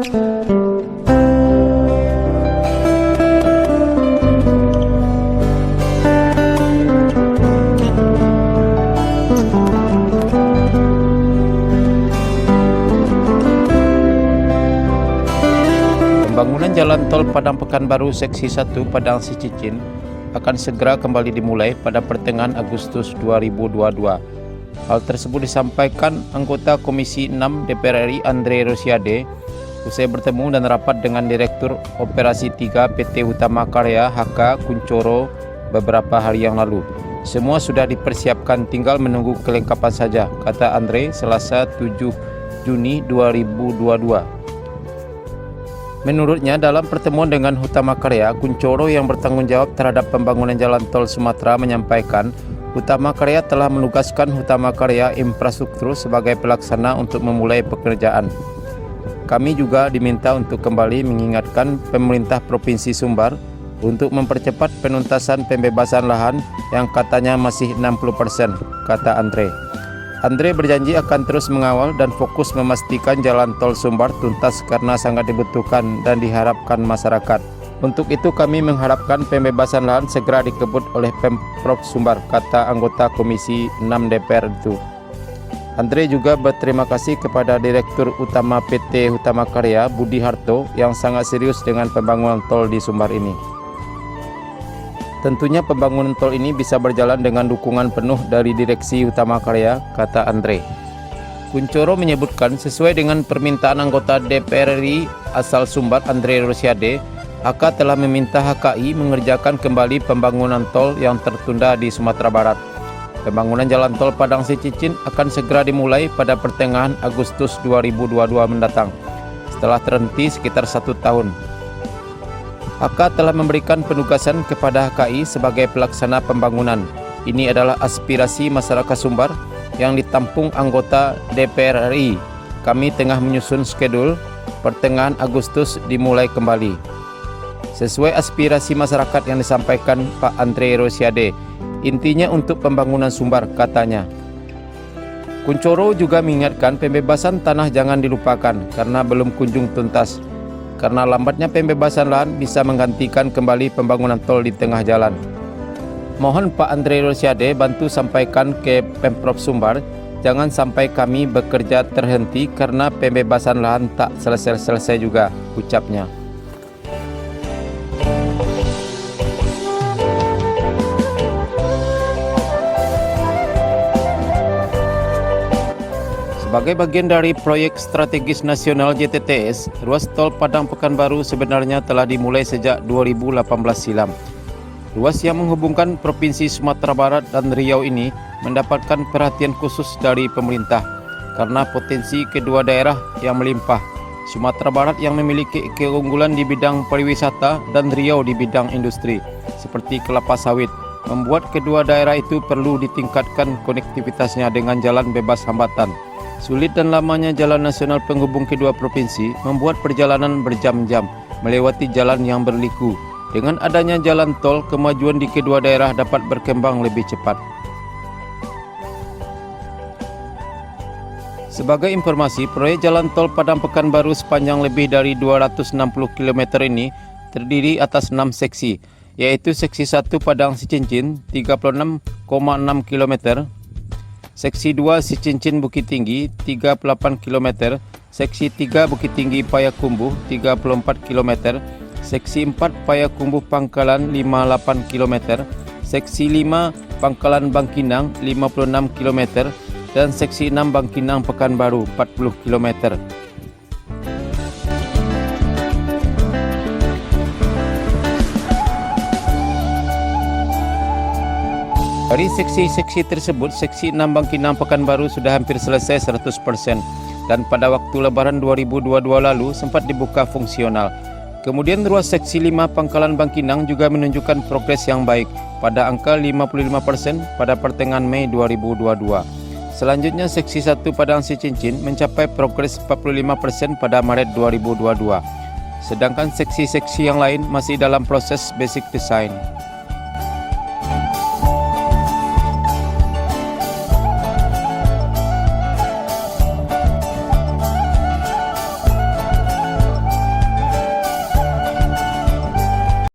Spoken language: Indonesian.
Pembangunan jalan tol Padang Pekanbaru Seksi 1 Padang Sicicin akan segera kembali dimulai pada pertengahan Agustus 2022. Hal tersebut disampaikan anggota Komisi 6 DPR RI Andre Rosiade usai bertemu dan rapat dengan Direktur Operasi 3 PT Hutama Karya HK Kuncoro beberapa hari yang lalu. Semua sudah dipersiapkan, tinggal menunggu kelengkapan saja, kata Andre Selasa 7 Juni 2022. Menurutnya, dalam pertemuan dengan Hutama Karya, Kuncoro yang bertanggung jawab terhadap pembangunan jalan tol Sumatera menyampaikan Hutama Karya telah menugaskan Hutama Karya Infrastruktur sebagai pelaksana untuk memulai pekerjaan. Kami juga diminta untuk kembali mengingatkan pemerintah Provinsi Sumbar untuk mempercepat penuntasan pembebasan lahan yang katanya masih 60%, kata Andre. Andre berjanji akan terus mengawal dan fokus memastikan jalan tol Sumbar tuntas karena sangat dibutuhkan dan diharapkan masyarakat. Untuk itu kami mengharapkan pembebasan lahan segera dikebut oleh Pemprov Sumbar, kata anggota Komisi 6 DPR itu. Andre juga berterima kasih kepada Direktur Utama PT Hutama Karya Budi Harto yang sangat serius dengan pembangunan tol di Sumbar ini. Tentunya pembangunan tol ini bisa berjalan dengan dukungan penuh dari Direksi Hutama Karya, kata Andre. Kuncoro menyebutkan sesuai dengan permintaan anggota DPR RI asal Sumbar Andre Rosiade, HK telah meminta HKI mengerjakan kembali pembangunan tol yang tertunda di Sumatera Barat. Pembangunan jalan tol Padang Sicicin akan segera dimulai pada pertengahan Agustus 2022 mendatang, setelah terhenti sekitar 1 tahun. HK telah memberikan penugasan kepada HKI sebagai pelaksana pembangunan. Ini adalah aspirasi masyarakat Sumbar yang ditampung anggota DPR RI. Kami tengah menyusun skedul pertengahan Agustus dimulai kembali. Sesuai aspirasi masyarakat yang disampaikan Pak Andre Rosiade, intinya untuk pembangunan Sumbar, katanya. Kuncoro juga mengingatkan pembebasan tanah jangan dilupakan karena belum kunjung tuntas. Karena lambatnya pembebasan lahan bisa menggantikan kembali pembangunan tol di tengah jalan. Mohon Pak Andre Rosiade bantu sampaikan ke Pemprov Sumbar, jangan sampai kami bekerja terhenti karena pembebasan lahan tak selesai-selesai juga, ucapnya. Sebagai bagian dari proyek strategis nasional JTTS, ruas tol Padang Pekanbaru sebenarnya telah dimulai sejak 2018 silam. Ruas yang menghubungkan Provinsi Sumatera Barat dan Riau ini mendapatkan perhatian khusus dari pemerintah karena potensi kedua daerah yang melimpah. Sumatera Barat yang memiliki keunggulan di bidang pariwisata dan Riau di bidang industri seperti kelapa sawit, membuat kedua daerah itu perlu ditingkatkan konektivitasnya dengan jalan bebas hambatan. Sulit dan lamanya jalan nasional penghubung kedua provinsi membuat perjalanan berjam-jam melewati jalan yang berliku. Dengan adanya jalan tol, kemajuan di kedua daerah dapat berkembang lebih cepat. Sebagai informasi, proyek jalan tol Padang Pekanbaru sepanjang lebih dari 260 km ini terdiri atas 6 seksi, yaitu Seksi 1 Padang Sicicin 36,6 km, Seksi 2 Sicicin Bukit Tinggi 38 km, Seksi 3 Bukit Tinggi Payakumbuh 34 km, Seksi 4 Payakumbuh Pangkalan 58 km, Seksi 5 Pangkalan Bangkinang 56 km, dan Seksi 6 Bangkinang Pekanbaru 40 km. Dari seksi-seksi tersebut, Seksi 6 Bangkinang Pekanbaru sudah hampir selesai 100% dan pada waktu Lebaran 2022 lalu sempat dibuka fungsional. Kemudian ruas Seksi 5 Pangkalan Bangkinang juga menunjukkan progres yang baik pada angka 55% pada pertengahan Mei 2022. Selanjutnya Seksi 1 Padang Sicicin mencapai progres 45% pada Maret 2022. Sedangkan seksi-seksi yang lain masih dalam proses basic design.